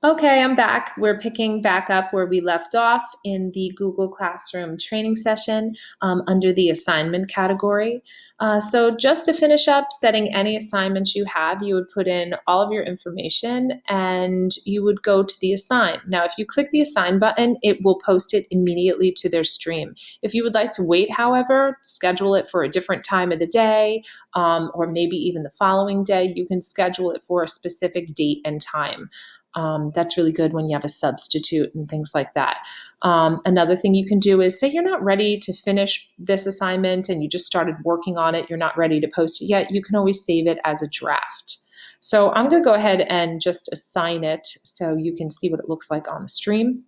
Okay, I'm back. We're picking back up where we left off in the Google Classroom training session under the assignment category. So just to finish up, setting any assignments you have, you would put in all of your information and you would go to the assign. Now, if you click the assign button, it will post it immediately to their stream. If you would like to wait, however, schedule it for a different time of the day or maybe even the following day, you can schedule it for a specific date and time. That's really good when you have a substitute and things like that. Another thing you can do is say you're not ready to finish this assignment and you just started working on it, you're not ready to post it yet, you can always save it as a draft. So I'm going to go ahead and just assign it so you can see what it looks like on the stream.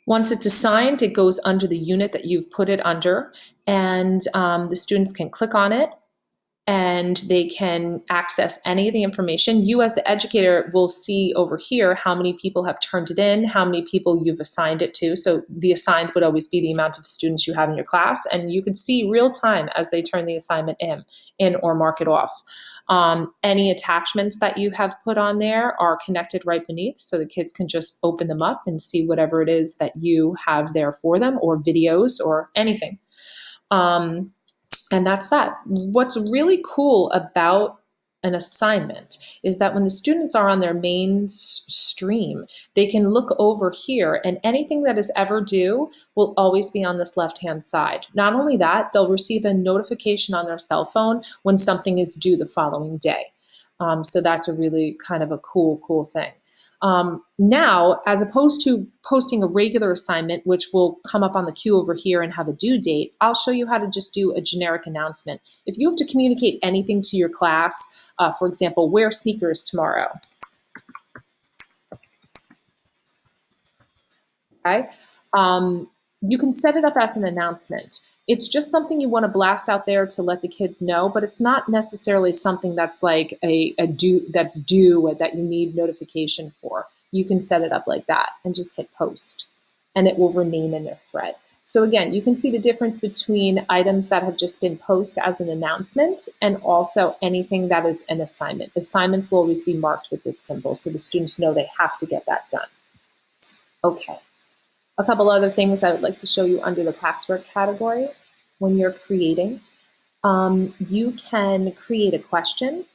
Once it's assigned, it goes under the unit that you've put it under, and the students can click on it and they can access any of the information. You as the educator will see over here how many people have turned it in, how many people you've assigned it to. So the assigned would always be the amount of students you have in your class, and you can see real time as they turn the assignment in or mark it off. Any attachments that you have put on there are connected right beneath, so the kids can just open them up and see whatever it is that you have there for them, or videos or anything. And that's that. What's really cool about an assignment is that when the students are on their main stream, they can look over here and anything that is ever due will always be on this left-hand side. Not only that, they'll receive a notification on their cell phone when something is due the following day. So that's a really kind of a cool thing. Now, as opposed to posting a regular assignment, which will come up on the queue over here and have a due date, I'll show you how to just do a generic announcement. If you have to communicate anything to your class, for example, wear sneakers tomorrow, okay? You can set it up as an announcement. It's just something you want to blast out there to let the kids know, but it's not necessarily something that's like a due that you need notification for. You can set it up like that and just hit post, and it will remain in their thread. So again, you can see the difference between items that have just been posted as an announcement and also anything that is an assignment. Assignments will always be marked with this symbol, so the students know they have to get that done. Okay. A couple other things I would like to show you under the classwork category. When you're creating, you can create a question,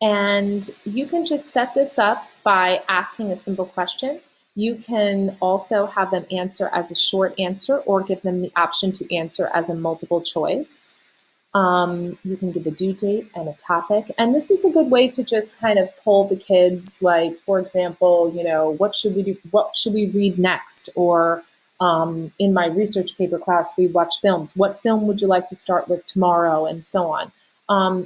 and you can just set this up by asking a simple question. You can also have them answer as a short answer or give them the option to answer as a multiple choice. You can give a due date and a topic. And this is a good way to just kind of poll the kids, like, for example, you know, what should we do? What should we read next? Or in my research paper class, we watch films. What film would you like to start with tomorrow? And so on.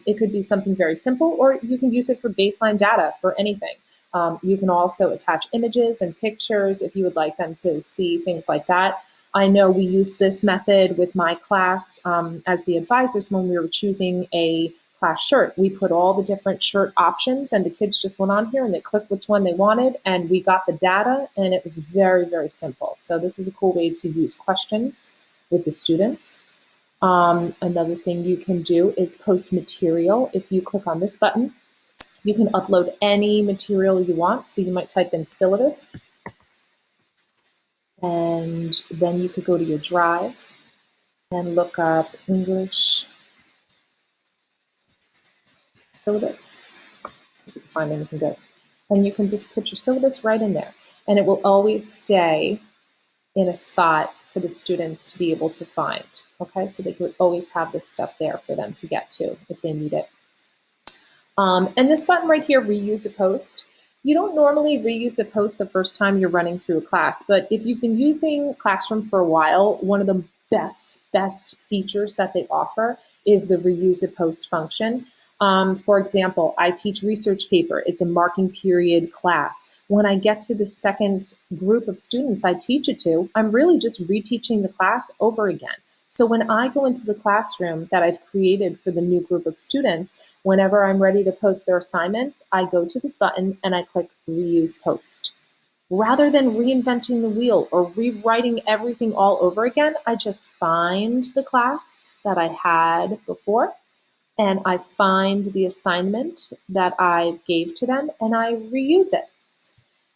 It could be something very simple, or you can use it for baseline data for anything. You can also attach images and pictures if you would like them to see things like that. I know we used this method with my class as the advisors when we were choosing a class shirt. We put all the different shirt options and the kids just went on here and they clicked which one they wanted and we got the data, and it was very simple. So this is a cool way to use questions with the students. Another thing you can do is post material. If you click on this button, you can upload any material you want. So you might type in syllabus, and then you could go to your drive and look up English syllabus. See if you can find anything good. And you can just put your syllabus right in there. And it will always stay in a spot for the students to be able to find. Okay, so they could always have this stuff there for them to get to if they need it. And this button right here, reuse a post. You don't normally reuse a post the first time you're running through a class, but if you've been using Classroom for a while, one of the best features that they offer is the reuse a post function. For example, I teach research paper. It's a marking period class. When I get to the second group of students I teach it to, I'm really just reteaching the class over again. So when I go into the classroom that I've created for the new group of students, whenever I'm ready to post their assignments, I go to this button and I click reuse post. Rather than reinventing the wheel or rewriting everything all over again, I just find the class that I had before and I find the assignment that I gave to them and I reuse it.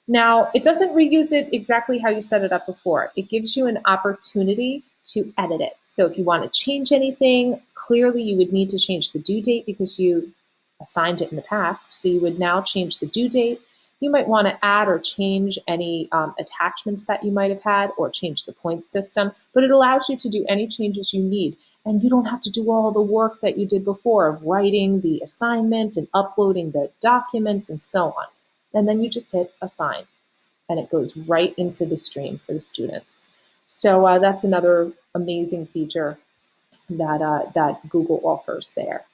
Now, it doesn't reuse it exactly how you set it up before. It gives you an opportunity to edit it. So if you want to change anything, clearly you would need to change the due date because you assigned it in the past. So you would now change the due date. You might want to add or change any attachments that you might have had or change the point system, but it allows you to do any changes you need. And you don't have to do all the work that you did before of writing the assignment and uploading the documents and so on. And then you just hit assign and it goes right into the stream for the students. So that's another amazing feature that Google offers there.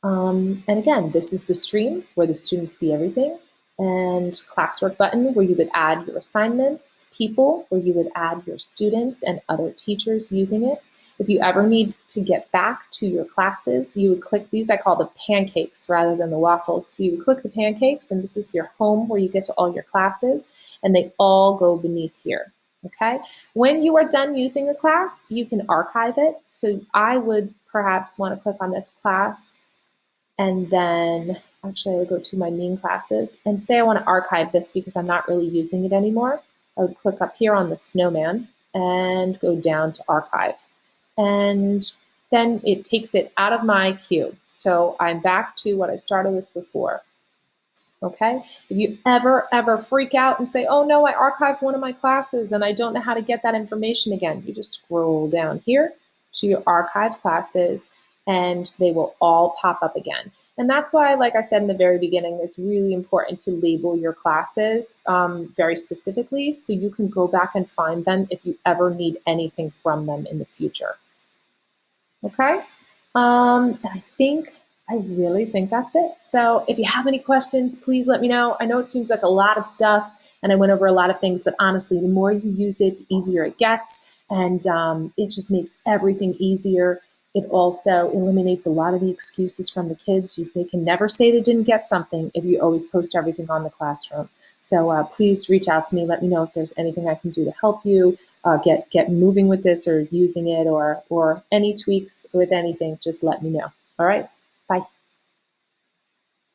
And again, this is the stream where the students see everything, and classwork button where you would add your assignments, people where you would add your students and other teachers using it. If you ever need to get back to your classes, you would click these. I call the pancakes rather than the waffles. So you would click the pancakes, and this is your home where you get to all your classes, and they all go beneath here. Okay. When you are done using a class, you can archive it. So I would perhaps want to click on this class, and then actually I would go to my main classes and say I want to archive this because I'm not really using it anymore. I would click up here on the snowman and go down to archive. And then it takes it out of my queue. So I'm back to what I started with before. Okay, if you ever freak out and say, oh no, I archived one of my classes and I don't know how to get that information again, you just scroll down here to your archived classes and they will all pop up again. And that's why, like I said in the very beginning, it's really important to label your classes very specifically so you can go back and find them if you ever need anything from them in the future. Okay, I really think that's it. So if you have any questions, please let me know. I know it seems like a lot of stuff and I went over a lot of things, but honestly, the more you use it, the easier it gets. And it just makes everything easier. It also eliminates a lot of the excuses from the kids. They can never say they didn't get something if you always post everything on the classroom. So please reach out to me. Let me know if there's anything I can do to help you get moving with this or using it or any tweaks with anything. Just let me know. All right. Bye.